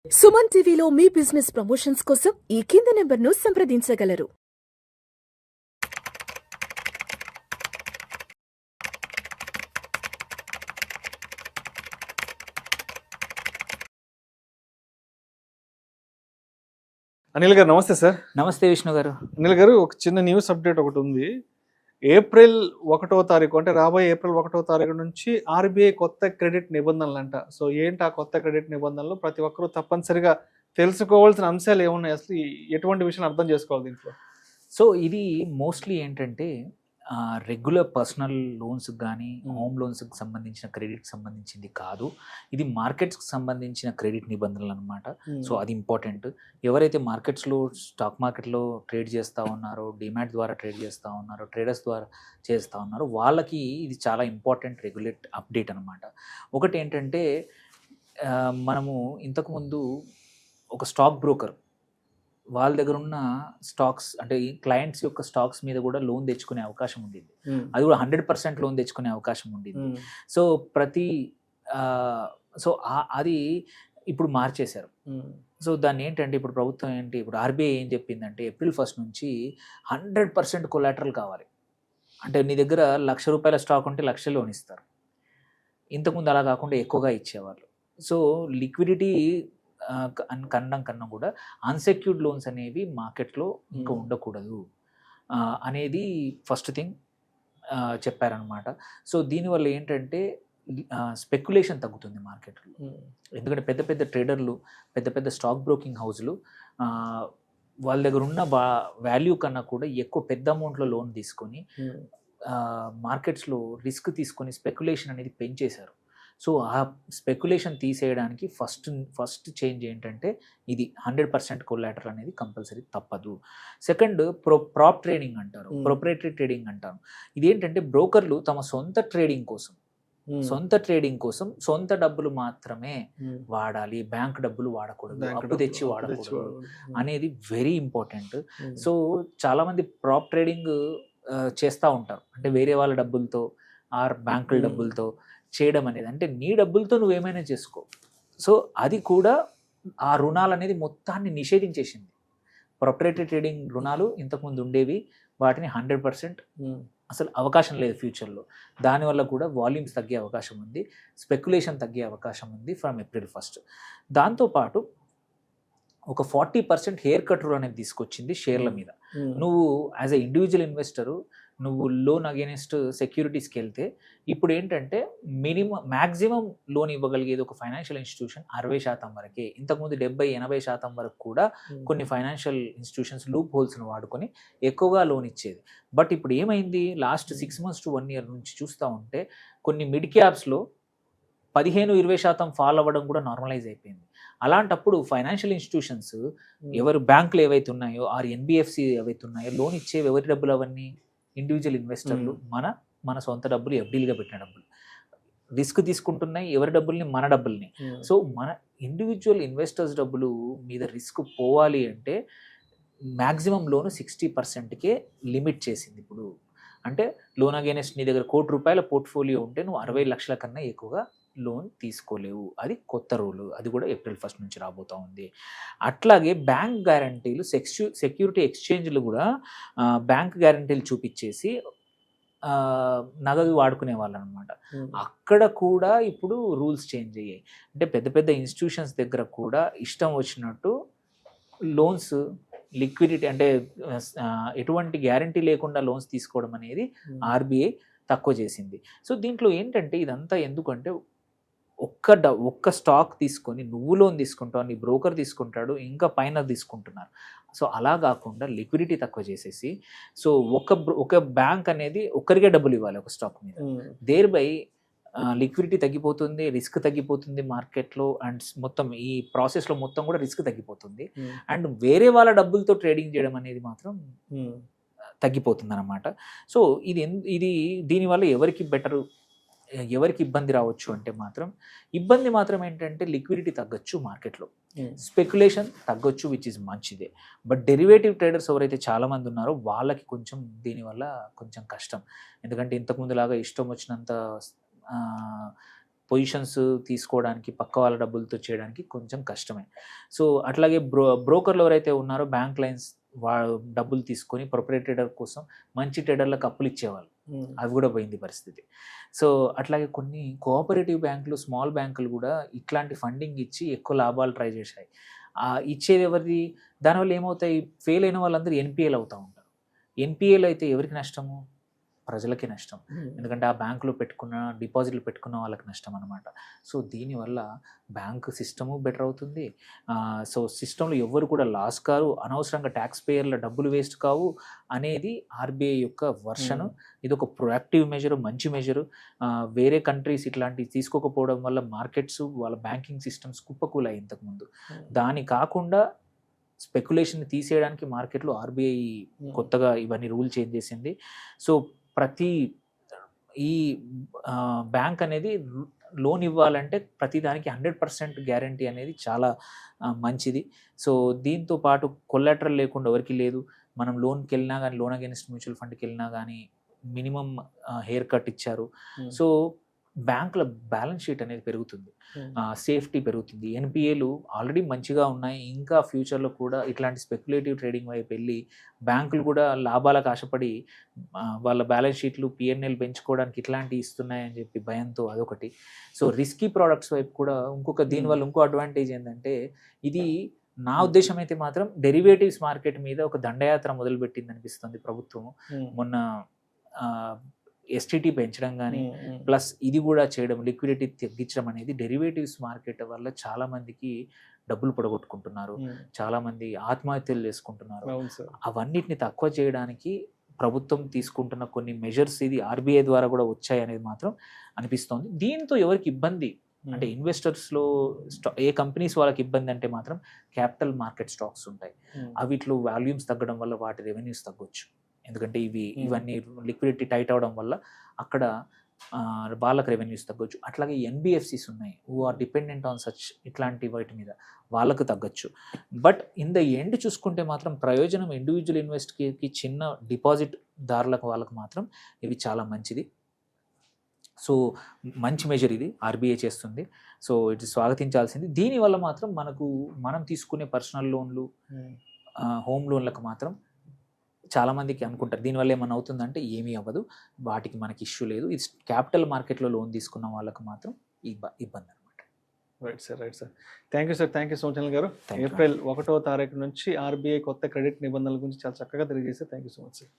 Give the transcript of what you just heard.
సుమన్ టీవీలో మీ business promotions కోసం ఈ కింది నెంబర్ను సంప్రదించగలరు. అనిల్ గారు నమస్తే సార్. నమస్తే విష్ణు గారు. అనిల్ గారు, ఒక చిన్న న్యూస్ అప్డేట్ ఒకటి ఉంది. ఏప్రిల్ 1వ తారీఖు అంటే రాబోయే ఏప్రిల్ 1వ తారీఖు నుంచి ఆర్బీఐ కొత్త క్రెడిట్ నిబంధనలు అంట. సో ఏంటి ఆ కొత్త క్రెడిట్ నిబంధనలు? ప్రతి ఒక్కరూ తప్పనిసరిగా తెలుసుకోవాల్సిన అంశాలు ఏమున్నాయి, అసలు ఎటువంటి విషయాన్ని అర్థం చేసుకోవాలి దీంట్లో? సో ఇది మోస్ట్లీ ఏంటంటే రెగ్యులర్ పర్సనల్ లోన్స్కి కానీ హోమ్ లోన్స్కి సంబంధించిన క్రెడిట్కి సంబంధించింది కాదు. ఇది మార్కెట్స్కి సంబంధించిన క్రెడిట్ నిబంధనలు అనమాట. సో అది ఇంపార్టెంట్. ఎవరైతే మార్కెట్స్లో స్టాక్ మార్కెట్లో ట్రేడ్ చేస్తూ ఉన్నారో, డిమాట్ ద్వారా ట్రేడ్ చేస్తూ ఉన్నారో, ట్రేడర్స్ ద్వారా చేస్తూ ఉన్నారో, వాళ్ళకి ఇది చాలా ఇంపార్టెంట్ రెగ్యులేట్ అప్డేట్ అనమాట. ఒకటి ఏంటంటే మనము ఇంతకుముందు ఒక స్టాక్ బ్రోకర్ వాళ్ళ దగ్గర ఉన్న స్టాక్స్ అంటే క్లయింట్స్ యొక్క స్టాక్స్ మీద కూడా లోన్ తెచ్చుకునే అవకాశం ఉండింది. అది కూడా 100% లోన్ తెచ్చుకునే అవకాశం ఉండింది. సో అది ఇప్పుడు మార్చేశారు. సో దాన్ని ఏంటంటే ఇప్పుడు ప్రభుత్వం ఇప్పుడు ఆర్బీఐ ఏం చెప్పిందంటే ఏప్రిల్ 1 నుంచి 100% కొలాటరల్ కావాలి. అంటే నీ దగ్గర ₹1,00,000 స్టాక్ ఉంటే ₹1,00,000 లోన్ ఇస్తారు. ఇంతకుముందు అలా కాకుండా ఎక్కువగా ఇచ్చేవాళ్ళు. సో లిక్విడిటీ కన్నా కూడా అన్సెక్యూర్డ్ లోన్స్ అనేవి మార్కెట్లో ఇంకా ఉండకూడదు అనేది ఫస్ట్ థింగ్ చెప్పారనమాట. సో దీనివల్ల ఏంటంటే స్పెక్యులేషన్ తగ్గుతుంది మార్కెట్లో. ఎందుకంటే పెద్ద పెద్ద ట్రేడర్లు, పెద్ద పెద్ద స్టాక్ బ్రోకింగ్ హౌస్లు వాళ్ళ దగ్గర ఉన్న వాల్యూ కన్నా కూడా ఎక్కువ పెద్ద అమౌంట్లో లోన్ తీసుకొని మార్కెట్స్లో రిస్క్ తీసుకొని స్పెక్యులేషన్ అనేది పెంచేశారు. సో ఆ స్పెక్యులేషన్ తీసేయడానికి ఫస్ట్ చేంజ్ ఏంటంటే ఇది 100% కొలాటరల్ అనేది కంపల్సరీ తప్పదు. సెకండ్ ప్రాప్ ట్రేడింగ్ అంటారు, ప్రొప్రైటరీ ట్రేడింగ్ అంటారు. ఇదేంటంటే బ్రోకర్లు తమ సొంత ట్రేడింగ్ కోసం సొంత డబ్బులు మాత్రమే వాడాలి, బ్యాంక్ డబ్బులు వాడకూడదు, అప్పు తెచ్చి వాడకూడదు అనేది వెరీ ఇంపార్టెంట్. సో చాలామంది ప్రాప్ ట్రేడింగ్ చేస్తూ ఉంటారు, అంటే వేరే వాళ్ళ డబ్బులతో ఆర్ బ్యాంకుల డబ్బులతో చేయడం అనేది. అంటే నీ డబ్బులతో నువ్వేమైనా చేసుకో. సో అది కూడా ఆ రుణాలు అనేది మొత్తాన్ని నిషేధించేసింది. ప్రొప్రైటరీ ట్రేడింగ్ రుణాలు ఇంతకుముందు ఉండేవి, వాటిని 100% అసలు అవకాశం లేదు ఫ్యూచర్లో. దానివల్ల కూడా వాల్యూమ్స్ తగ్గే అవకాశం ఉంది, స్పెక్యులేషన్ తగ్గే అవకాశం ఉంది ఫ్రమ్ ఏప్రిల్ 1. దాంతోపాటు ఒక 40% హెయిర్ కట్ రూల్ అనేది తీసుకొచ్చింది షేర్ల మీద. నువ్వు యాజ్ ఎ ఇండివిజువల్ ఇన్వెస్టరు నువ్వు లోన్ అగేనెస్ట్ సెక్యూరిటీస్కి వెళ్తే ఇప్పుడు ఏంటంటే మ్యాక్సిమం లోన్ ఇవ్వగలిగేది ఒక ఫైనాన్షియల్ ఇన్స్టిట్యూషన్ 60% వరకే. ఇంతకుముందు 70-80% వరకు కూడా కొన్ని ఫైనాన్షియల్ ఇన్స్టిట్యూషన్స్ లూప్ హోల్స్ను వాడుకొని ఎక్కువగా లోన్ ఇచ్చేది. బట్ ఇప్పుడు ఏమైంది, లాస్ట్ 6 months to 1 year నుంచి చూస్తూ ఉంటే కొన్ని మిడ్ క్యాప్స్లో 15-20% ఫాల్ అవ్వడం కూడా నార్మలైజ్ అయిపోయింది. అలాంటప్పుడు ఫైనాన్షియల్ ఇన్స్టిట్యూషన్స్ ఎవరు బ్యాంకులు ఏవైతే ఉన్నాయో ఆర్ ఎన్బిఎఫ్సి ఏవైతే ఉన్నాయో లోన్ ఇచ్చేవి ఎవరి డబ్బులు అవన్నీ? ఇండివిజువల్ ఇన్వెస్టర్లు మన సొంత డబ్బులు, ఎఫ్డీలుగా పెట్టిన డబ్బులు రిస్క్ తీసుకుంటున్నాయి. ఎవరి డబ్బుల్ని? మన డబ్బుల్ని. సో మన ఇండివిజువల్ ఇన్వెస్టర్స్ డబ్బులు మీద రిస్క్ పోవాలి అంటే మ్యాక్సిమం లోను 60%కే లిమిట్ చేసింది ఇప్పుడు. అంటే లోన్ అగేనెస్ట్ నీ దగ్గర ₹1,00,00,000 పోర్ట్ఫోలియో ఉంటే నువ్వు 60 లక్షల కన్నా ఎక్కువగా లోన్ తీసుకోలేవు. అది కొత్త రూల్. అది కూడా ఏప్రిల్ 1 నుంచి రాబోతూ ఉంది. అట్లాగే బ్యాంక్ గ్యారంటీలు, సెక్యూరిటీ ఎక్స్చేంజ్లు కూడా బ్యాంక్ గ్యారంటీలు చూపించేసి నగదు వాడుకునే వాళ్ళు అనమాట. అక్కడ కూడా ఇప్పుడు రూల్స్ చేంజ్ అయ్యాయి. అంటే పెద్ద పెద్ద ఇన్స్టిట్యూషన్స్ దగ్గర కూడా ఇష్టం వచ్చినట్టు లోన్స్, లిక్విడిటీ అంటే ఎటువంటి గ్యారంటీ లేకుండా లోన్స్ తీసుకోవడం అనేది ఆర్బీఐ తక్కువ చేసింది. సో దీంట్లో ఏంటంటే ఇదంతా ఎందుకంటే ఒక్క స్టాక్ తీసుకొని నువ్వు లోన్ తీసుకుంటావు, నీ బ్రోకర్ తీసుకుంటాడు, ఇంకా పైన తీసుకుంటున్నారు. సో అలా కాకుండా లిక్విడిటీ తక్కువ చేసేసి, సో ఒక బ్యాంక్ అనేది ఒక్కరికే డబ్బులు ఇవ్వాలి ఒక స్టాక్ మీద. దేర్ బై లిక్విడిటీ తగ్గిపోతుంది, రిస్క్ తగ్గిపోతుంది మార్కెట్లో, అండ్ మొత్తం ఈ ప్రాసెస్లో మొత్తం కూడా రిస్క్ తగ్గిపోతుంది. అండ్ వేరే వాళ్ళ డబ్బులతో ట్రేడింగ్ చేయడం అనేది మాత్రం తగ్గిపోతుంది అన్నమాట. సో ఇది దీనివల్ల ఎవరికి ఇబ్బంది రావచ్చు అంటే ఇబ్బంది మాత్రం ఏంటంటే లిక్విడిటీ తగ్గొచ్చు మార్కెట్లో, స్పెక్యులేషన్ తగ్గొచ్చు, విచ్ ఇస్ మంచిదే. బట్ డెరివేటివ్ ట్రేడర్స్ ఎవరైతే చాలామంది ఉన్నారో వాళ్ళకి కొంచెం దీనివల్ల కొంచెం కష్టం. ఎందుకంటే ఇంతకుముందు లాగా ఇష్టం వచ్చినంత పొజిషన్స్ తీసుకోవడానికి పక్క వాళ్ళ డబ్బులతో చేయడానికి కొంచెం కష్టమే. సో అట్లాగే బ్రోకర్లు ఎవరైతే ఉన్నారో బ్యాంక్ లైన్స్ డబ్బులు తీసుకొని ప్రొపరేట్ ట్రేడర్ కోసం మంచి ట్రేడర్లకు అప్పులు ఇచ్చేవాళ్ళు, అవి కూడా పోయింది పరిస్థితి. సో అట్లాగే కొన్ని కోఆపరేటివ్ బ్యాంకులు, స్మాల్ బ్యాంకులు కూడా ఇట్లాంటి ఫండింగ్ ఇచ్చి ఎక్కువ లాభాలు ట్రై చేశాయి. ఇచ్చేది ఎవరిది? దానివల్ల ఏమవుతాయి, ఫెయిల్ అయిన వాళ్ళందరూ ఎన్పిఏలు అవుతూ ఉంటారు. ఎన్పిఏలు అయితే ఎవరికి నష్టము? ప్రజలకి నష్టం. ఎందుకంటే ఆ బ్యాంకులో డిపాజిట్లు పెట్టుకున్న వాళ్ళకి నష్టం అనమాట. సో దీనివల్ల బ్యాంక్ సిస్టము బెటర్ అవుతుంది. సో సిస్టంలో ఎవరు కూడా లాస్ కారు, అనవసరంగా ట్యాక్స్ పేయర్ల డబ్బులు వేస్ట్ కావు అనేది ఆర్బీఐ యొక్క వర్షను. ఇది ఒక ప్రొయాక్టివ్ మెజరు, మంచి మెజరు. వేరే కంట్రీస్ ఇట్లాంటివి తీసుకోకపోవడం వల్ల మార్కెట్స్, వాళ్ళ బ్యాంకింగ్ సిస్టమ్స్ కుప్పకూలాయి ఇంతకుముందు. దాని కాకుండా స్పెక్యులేషన్ తీసేయడానికి మార్కెట్లో ఆర్బీఐ కొత్తగా ఇవన్నీ రూల్ చేంజ్ చేసింది. సో ఈ బ్యాంక్ అనేది లోన్ ఇవ్వాలంటే ప్రతి దానికి 100% గ్యారంటీ అనేది చాలా మంచిది. సో దీంతో పాటు కొలాటరల్ లేకుండా ఎవరికి లేదు. మనం లోన్కి వెళ్ళినా కానీ, లోన్ అగైన్స్ట్ మ్యూచువల్ ఫండ్కి వెళ్ళినా కానీ మినిమం హెయిర్ కట్ ఇచ్చారు. సో బ్యాంకుల బ్యాలెన్స్ షీట్ అనేది పెరుగుతుంది, సేఫ్టీ పెరుగుతుంది. ఎన్పిఏలు ఆల్రెడీ మంచిగా ఉన్నాయి, ఇంకా ఫ్యూచర్లో కూడా ఇట్లాంటి స్పెక్యులేటివ్ ట్రేడింగ్ వైపు వెళ్ళి బ్యాంకులు కూడా లాభాలకు ఆశపడి వాళ్ళ బ్యాలెన్స్ షీట్లు, పిఎన్ఎల్ పెంచుకోవడానికి ఇట్లాంటివి ఇస్తున్నాయని చెప్పి భయంతో అదొకటి. సో రిస్కీ ప్రోడక్ట్స్ వైపు కూడా దీనివల్ల ఇంకో అడ్వాంటేజ్ ఏంటంటే, ఇది నా ఉద్దేశం అయితే మాత్రం డెరివేటివ్స్ మార్కెట్ మీద ఒక దండయాత్ర మొదలుపెట్టింది అనిపిస్తుంది ప్రభుత్వం. మొన్న ఎస్టీటీ పెంచడం కానీ, ప్లస్ ఇది కూడా చేయడం, లిక్విడిటీ తగ్గించడం అనేది డెరివేటివ్స్ మార్కెట్ వల్ల చాలా మందికి డబ్బులు పొడగొట్టుకుంటున్నారు, చాలా మంది ఆత్మహత్యలు చేసుకుంటున్నారు. అవన్నిటిని తక్కువ చేయడానికి ప్రభుత్వం తీసుకుంటున్న కొన్ని మెజర్స్ ఇది ఆర్బీఐ ద్వారా కూడా వచ్చాయి అనేది మాత్రం అనిపిస్తోంది. దీంతో ఎవరికి ఇబ్బంది అంటే ఇన్వెస్టర్స్లో ఏ కంపెనీస్ వాళ్ళకి ఇబ్బంది అంటే మాత్రం క్యాపిటల్ మార్కెట్ స్టాక్స్ ఉంటాయి. అవిట్లో వాల్యూమ్స్ తగ్గడం వల్ల వాటి రెవెన్యూస్ తగ్గొచ్చు. ఎందుకంటే ఇవన్నీ లిక్విడిటీ టైట్ అవడం వల్ల అక్కడ వాళ్ళకి రెవెన్యూస్ తగ్గొచ్చు. అట్లాగే ఎన్బిఎఫ్సిస్ ఉన్నాయి, who are dependent on such ఇట్లాంటి వాటి మీద, వాళ్ళకు తగ్గొచ్చు. బట్ ఇన్ ద ఎండ్ చూసుకుంటే మాత్రం ప్రయోజనం ఇండివిజువల్ ఇన్వెస్ట్కి, చిన్న డిపాజిట్ దారులకు వాళ్ళకు మాత్రం ఇవి చాలా మంచిది. సో మంచి మెజర్ ఇది ఆర్బీఐ చేస్తుంది. సో ఇది స్వాగతించాల్సింది. దీనివల్ల మాత్రం మనం తీసుకునే పర్సనల్ లోన్లు, హోమ్ లోన్లకు మాత్రం చాలామందికి అనుకుంటారు దీనివల్ల ఏమైనా అవుతుందంటే ఏమీ అవ్వదు, వాటికి మనకి ఇష్యూ లేదు. ఇది క్యాపిటల్ మార్కెట్లో లోన్ తీసుకున్న వాళ్ళకి మాత్రం ఇబ్బంది అనమాట. Right sir. Thank you so much Anil గారు. ఏప్రిల్ 1వ తారీఖు నుంచి ఆర్బీఐ కొత్త క్రెడిట్ నిబంధనల గురించి చాలా చక్కగా తెలియజేశారు. Thank you so much sir.